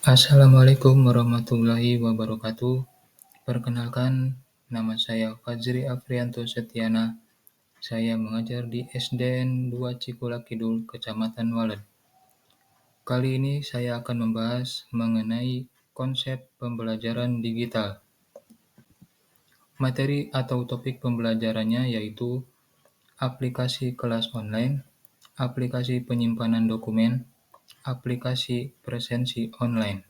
Assalamualaikum warahmatullahi wabarakatuh. Perkenalkan, nama saya Fajri Afrianto Setiana. Saya mengajar di SDN 2 Cikulak Kidul, Kecamatan Walet. Kali ini saya akan membahas mengenai konsep pembelajaran digital. Materi atau topik pembelajarannya yaitu aplikasi kelas online, aplikasi penyimpanan dokumen, aplikasi presensi online.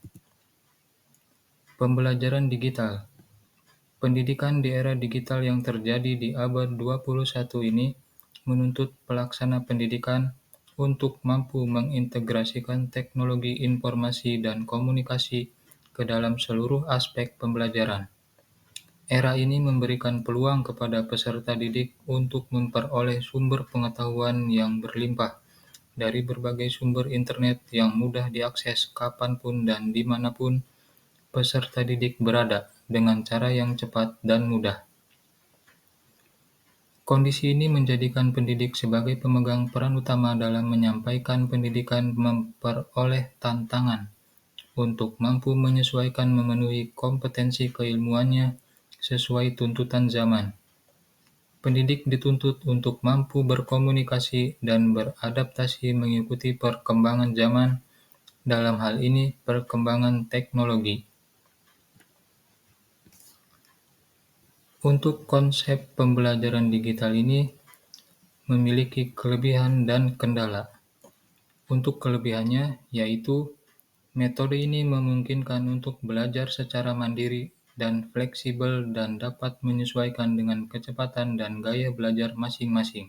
Pembelajaran digital. Pendidikan di era digital yang terjadi di abad 21 ini menuntut pelaksana pendidikan untuk mampu mengintegrasikan teknologi informasi dan komunikasi ke dalam seluruh aspek pembelajaran. Era ini memberikan peluang kepada peserta didik untuk memperoleh sumber pengetahuan yang berlimpah dari berbagai sumber internet yang mudah diakses kapanpun dan dimanapun peserta didik berada dengan cara yang cepat dan mudah. Kondisi ini menjadikan pendidik sebagai pemegang peran utama dalam menyampaikan pendidikan memperoleh tantangan untuk mampu menyesuaikan memenuhi kompetensi keilmuannya sesuai tuntutan zaman. Pendidik dituntut untuk mampu berkomunikasi dan beradaptasi mengikuti perkembangan zaman, dalam hal ini perkembangan teknologi. Untuk konsep pembelajaran digital ini memiliki kelebihan dan kendala. Untuk kelebihannya yaitu metode ini memungkinkan untuk belajar secara mandiri dan fleksibel dan dapat menyesuaikan dengan kecepatan dan gaya belajar masing-masing.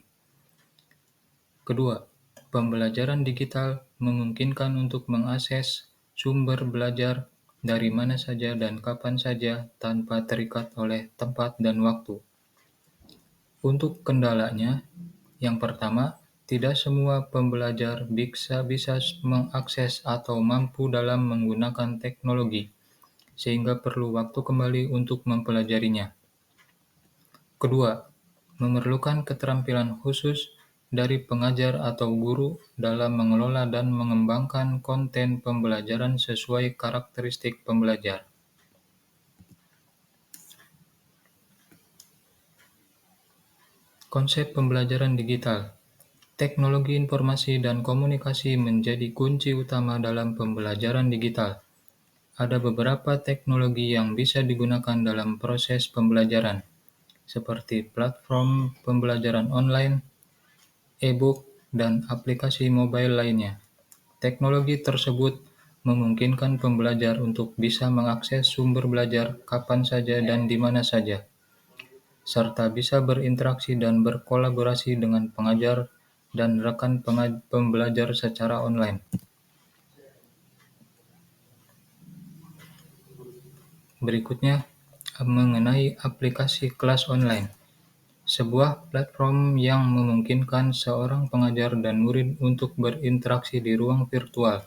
Kedua, pembelajaran digital memungkinkan untuk mengakses sumber belajar dari mana saja dan kapan saja tanpa terikat oleh tempat dan waktu. Untuk kendalanya, yang pertama, tidak semua pembelajar bisa mengakses atau mampu dalam menggunakan teknologi, sehingga perlu waktu kembali untuk mempelajarinya. Kedua, memerlukan keterampilan khusus dari pengajar atau guru dalam mengelola dan mengembangkan konten pembelajaran sesuai karakteristik pembelajar. Konsep pembelajaran digital. Teknologi informasi dan komunikasi menjadi kunci utama dalam pembelajaran digital. Ada beberapa teknologi yang bisa digunakan dalam proses pembelajaran, seperti platform pembelajaran online, e-book, dan aplikasi mobile lainnya. Teknologi tersebut memungkinkan pembelajar untuk bisa mengakses sumber belajar kapan saja dan di mana saja, serta bisa berinteraksi dan berkolaborasi dengan pengajar dan rekan pembelajar secara online. Berikutnya, mengenai aplikasi kelas online. Sebuah platform yang memungkinkan seorang pengajar dan murid untuk berinteraksi di ruang virtual,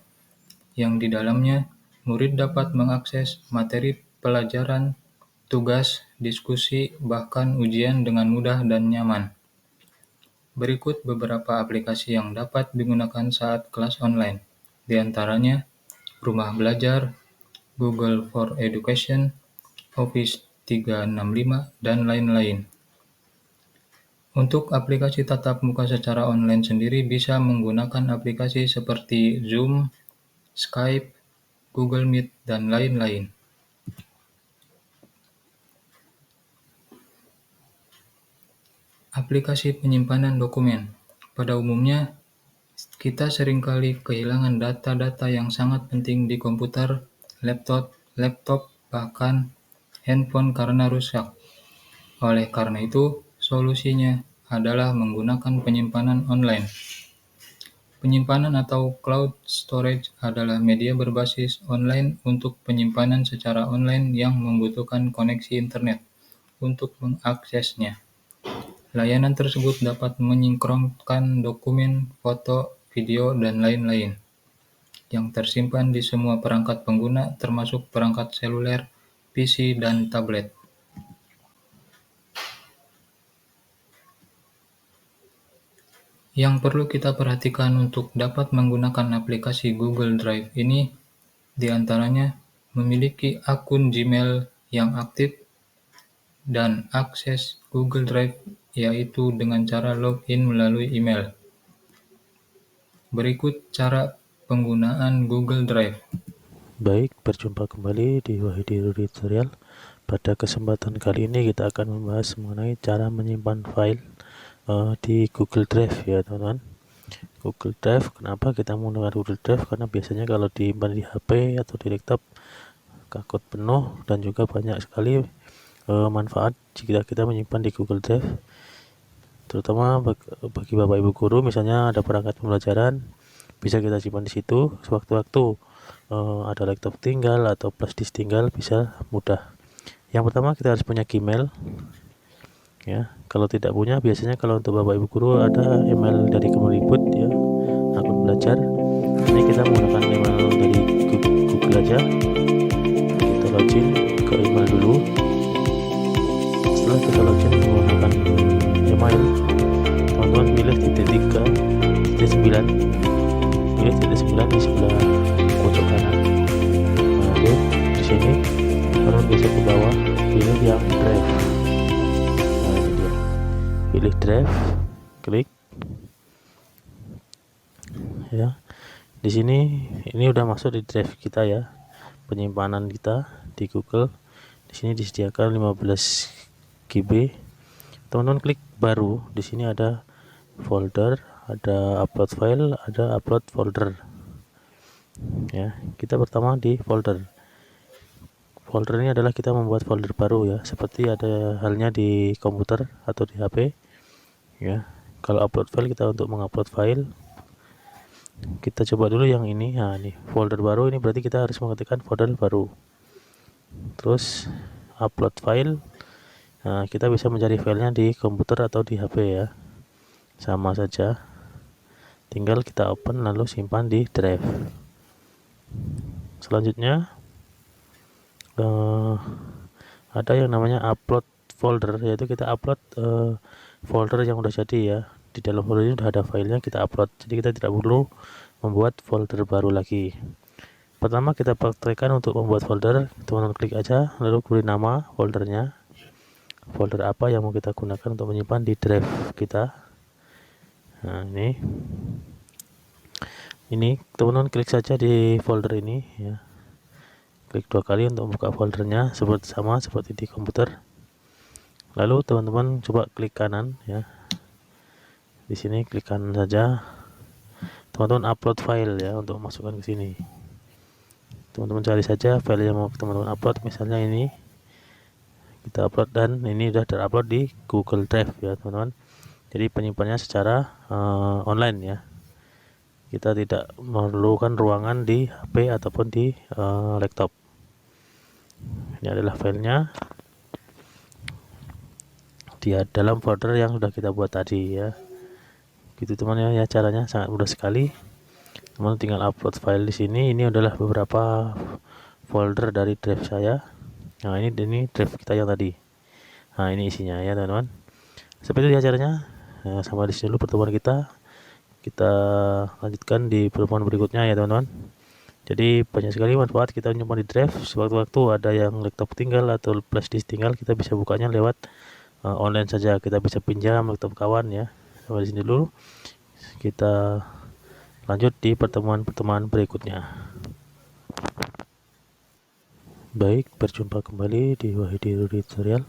yang di dalamnya murid dapat mengakses materi pelajaran, tugas, diskusi, bahkan ujian dengan mudah dan nyaman. Berikut beberapa aplikasi yang dapat digunakan saat kelas online, di antaranya Rumah Belajar, Google for Education, Office 365, dan lain-lain. Untuk aplikasi tatap muka secara online sendiri bisa menggunakan aplikasi seperti Zoom, Skype, Google Meet, dan lain-lain. Aplikasi penyimpanan dokumen. Pada umumnya, kita seringkali kehilangan data-data yang sangat penting di komputer, laptop, bahkan handphone karena rusak. Oleh karena itu, solusinya adalah menggunakan penyimpanan online. Penyimpanan atau cloud storage adalah media berbasis online untuk penyimpanan secara online yang membutuhkan koneksi internet untuk mengaksesnya. Layanan tersebut dapat menyinkronkan dokumen, foto, video, dan lain-lain yang tersimpan di semua perangkat pengguna termasuk perangkat seluler, PC, dan tablet. Yang perlu kita perhatikan untuk dapat menggunakan aplikasi Google Drive ini, Di antaranya memiliki akun Gmail yang aktif dan akses Google Drive, yaitu dengan cara login melalui email. Berikut cara penggunaan Google Drive. Baik, berjumpa kembali di Wahidi Tutorial. Pada kesempatan kali ini kita akan membahas mengenai cara menyimpan file di Google Drive ya teman-teman. Google Drive, kenapa kita menggunakan Google Drive? Karena biasanya kalau disimpan di HP atau di laptop takut penuh, dan juga banyak sekali manfaat jika kita menyimpan di Google Drive, terutama bagi Bapak Ibu guru. Misalnya ada perangkat pembelajaran, bisa kita simpan di situ. Sewaktu-waktu ada laptop tinggal atau flash disk tinggal, bisa mudah. Yang pertama, kita harus punya Gmail ya. Kalau tidak punya, biasanya kalau untuk Bapak Ibu guru ada email dari Kemendikbud ya, akun belajar. Ini kita menggunakan email dari Google aja. Kita login ke email dulu. Setelah kita login menggunakan email, teman-teman pilih titik 3, titik 9, pilih titik 9 di sebelah pojok kanan. Lalu di sini baru geser ke bawah, pilih yang drive. Nah, ini dia. Pilih drive, klik ya. Di sini ini udah masuk di drive kita ya, penyimpanan kita di Google. Di sini disediakan 15 GB. Teman-teman klik baru. Di sini ada folder, ada upload file, ada upload folder ya. Kita pertama di folder. Folder ini adalah kita membuat folder baru ya, seperti ada halnya di komputer atau di HP ya. Kalau upload file, kita untuk mengupload file, kita coba dulu yang ini. Nah, ini folder baru, ini berarti kita harus mengetikkan folder baru. Terus upload file. Nah, kita bisa mencari filenya di komputer atau di HP ya, sama saja. Tinggal kita open lalu simpan di drive. Selanjutnya ada yang namanya upload folder, yaitu kita upload folder yang udah jadi ya. Di dalam folder ini udah ada filenya, kita upload, jadi kita tidak perlu membuat folder baru lagi. Pertama kita praktekkan untuk membuat folder. Teman-teman klik aja lalu beri nama foldernya, folder apa yang mau kita gunakan untuk menyimpan di drive kita. Nah, ini teman-teman klik saja di folder ini ya, klik 2 kali untuk buka foldernya, sama seperti di komputer. Lalu teman-teman coba klik kanan ya, di sini klik kanan saja, teman-teman upload file ya untuk masukkan ke sini. Teman-teman cari saja file yang mau teman-teman upload, misalnya ini kita upload, dan ini sudah terupload di Google Drive ya teman-teman. Jadi penyimpanannya secara online ya, kita tidak memerlukan ruangan di HP ataupun di laptop. Ini adalah filenya di dalam folder yang sudah kita buat tadi ya. Gitu teman ya, caranya sangat mudah sekali. Teman tinggal upload file di sini. Ini adalah beberapa folder dari drive saya. Nah, ini drive kita yang tadi. Nah, ini isinya ya teman-teman. Seperti itu ya caranya. Nah, sampai di sini dulu pertemuan kita. Kita lanjutkan di pertemuan berikutnya ya teman-teman. Jadi banyak sekali manfaat kita menyimpan di drive. Sewaktu-waktu ada yang laptop tinggal atau flash disk tinggal, kita bisa bukanya lewat online saja. Kita bisa pinjam laptop kawan ya. Sampai di sini dulu. Kita lanjut di pertemuan-pertemuan berikutnya. Baik, berjumpa kembali di Wahidi Tutorial.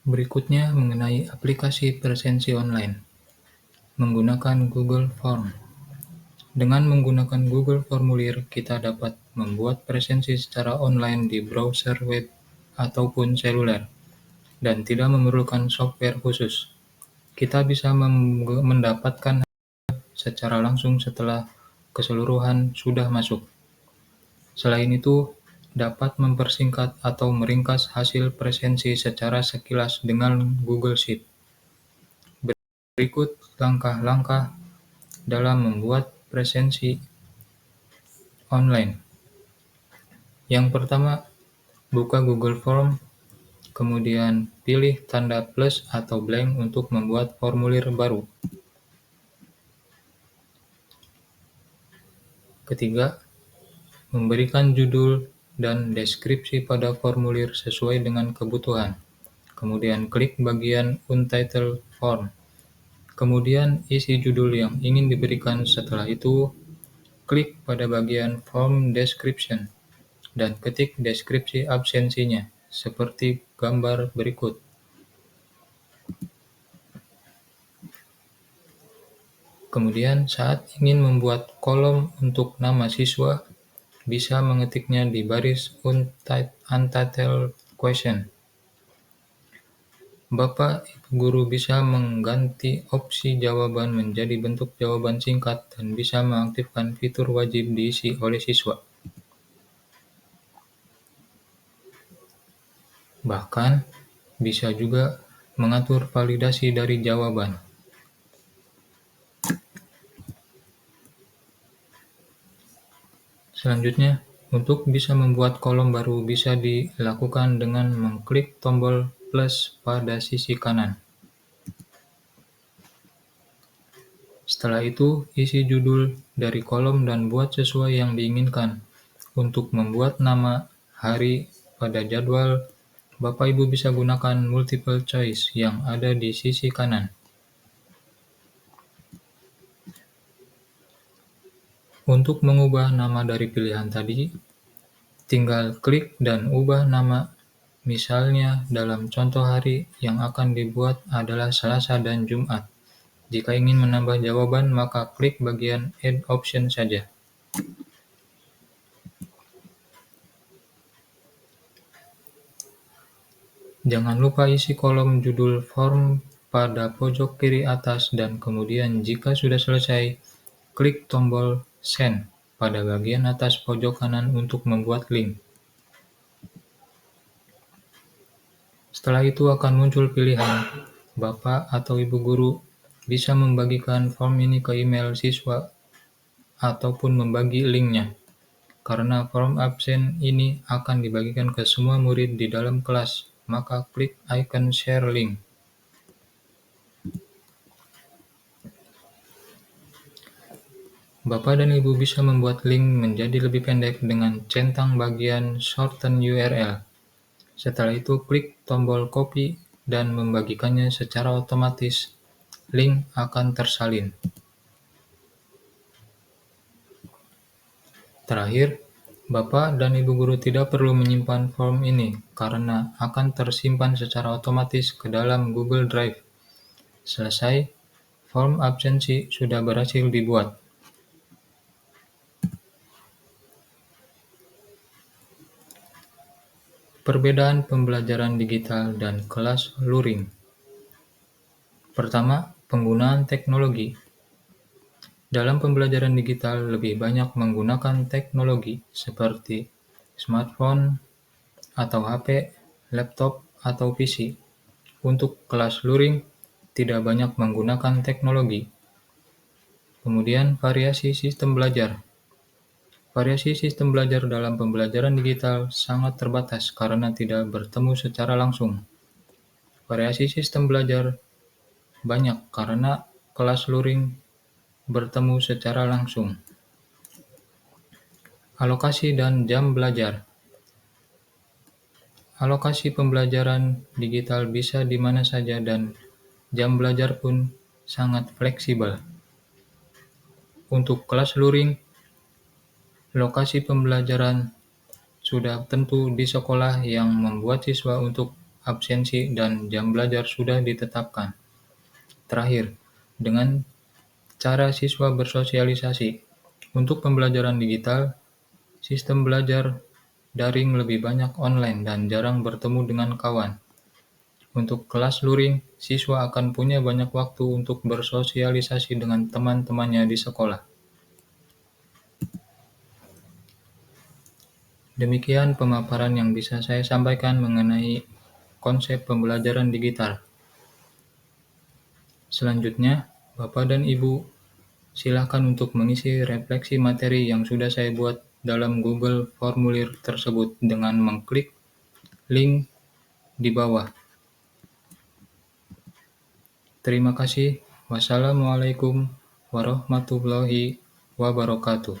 Berikutnya mengenai aplikasi presensi online menggunakan Google Form. Dengan menggunakan Google Formulir, kita dapat membuat presensi secara online di browser web ataupun seluler dan tidak memerlukan software khusus. Kita bisa mendapatkan secara langsung setelah keseluruhan sudah masuk. Selain itu, dapat mempersingkat atau meringkas hasil presensi secara sekilas dengan Google Sheet. Berikut langkah-langkah dalam membuat presensi online. Yang pertama, buka Google Form, kemudian pilih tanda plus atau blank untuk membuat formulir baru. Ketiga, memberikan judul dan deskripsi pada formulir sesuai dengan kebutuhan. Kemudian klik bagian Untitled Form. Kemudian isi judul yang ingin diberikan. Setelah itu, klik pada bagian Form Description dan ketik deskripsi absensinya, seperti gambar berikut. Kemudian saat ingin membuat kolom untuk nama siswa, bisa mengetiknya di baris Untitled Question. Bapak Ibu guru bisa mengganti opsi jawaban menjadi bentuk jawaban singkat dan bisa mengaktifkan fitur wajib diisi oleh siswa. Bahkan, bisa juga mengatur validasi dari jawaban. Selanjutnya, untuk bisa membuat kolom baru bisa dilakukan dengan mengklik tombol plus pada sisi kanan. Setelah itu, isi judul dari kolom dan buat sesuai yang diinginkan. Untuk membuat nama hari pada jadwal, Bapak Ibu bisa gunakan multiple choice yang ada di sisi kanan. Untuk mengubah nama dari pilihan tadi, tinggal klik dan ubah nama. Misalnya, dalam contoh hari yang akan dibuat adalah Selasa dan Jumat. Jika ingin menambah jawaban, maka klik bagian Add Option saja. Jangan lupa isi kolom judul form pada pojok kiri atas dan kemudian jika sudah selesai, klik tombol Send pada bagian atas pojok kanan untuk membuat link. Setelah itu akan muncul pilihan, Bapak atau Ibu guru bisa membagikan form ini ke email siswa ataupun membagi linknya. Karena form absen ini akan dibagikan ke semua murid di dalam kelas, maka klik icon share link. Bapak dan Ibu bisa membuat link menjadi lebih pendek dengan centang bagian shorten URL. Setelah itu klik tombol copy dan membagikannya secara otomatis. Link akan tersalin. Terakhir, Bapak dan Ibu guru tidak perlu menyimpan form ini karena akan tersimpan secara otomatis ke dalam Google Drive. Selesai, form absensi sudah berhasil dibuat. Perbedaan pembelajaran digital dan kelas luring. Pertama, penggunaan teknologi. Dalam pembelajaran digital lebih banyak menggunakan teknologi seperti smartphone atau HP, laptop, atau PC. Untuk kelas luring, tidak banyak menggunakan teknologi. Kemudian, variasi sistem belajar. Variasi sistem belajar dalam pembelajaran digital sangat terbatas karena tidak bertemu secara langsung. Variasi sistem belajar banyak karena kelas luring bertemu secara langsung. Alokasi dan jam belajar. Alokasi pembelajaran digital bisa di mana saja dan jam belajar pun sangat fleksibel. Untuk kelas luring, lokasi pembelajaran sudah tentu di sekolah yang membuat siswa untuk absensi dan jam belajar sudah ditetapkan. Terakhir, dengan cara siswa bersosialisasi. Untuk pembelajaran digital, sistem belajar daring lebih banyak online dan jarang bertemu dengan kawan. Untuk kelas luring, siswa akan punya banyak waktu untuk bersosialisasi dengan teman-temannya di sekolah. Demikian pemaparan yang bisa saya sampaikan mengenai konsep pembelajaran digital. Selanjutnya, Bapak dan Ibu silakan untuk mengisi refleksi materi yang sudah saya buat dalam Google Formulir tersebut dengan mengklik link di bawah. Terima kasih. Wassalamualaikum warahmatullahi wabarakatuh.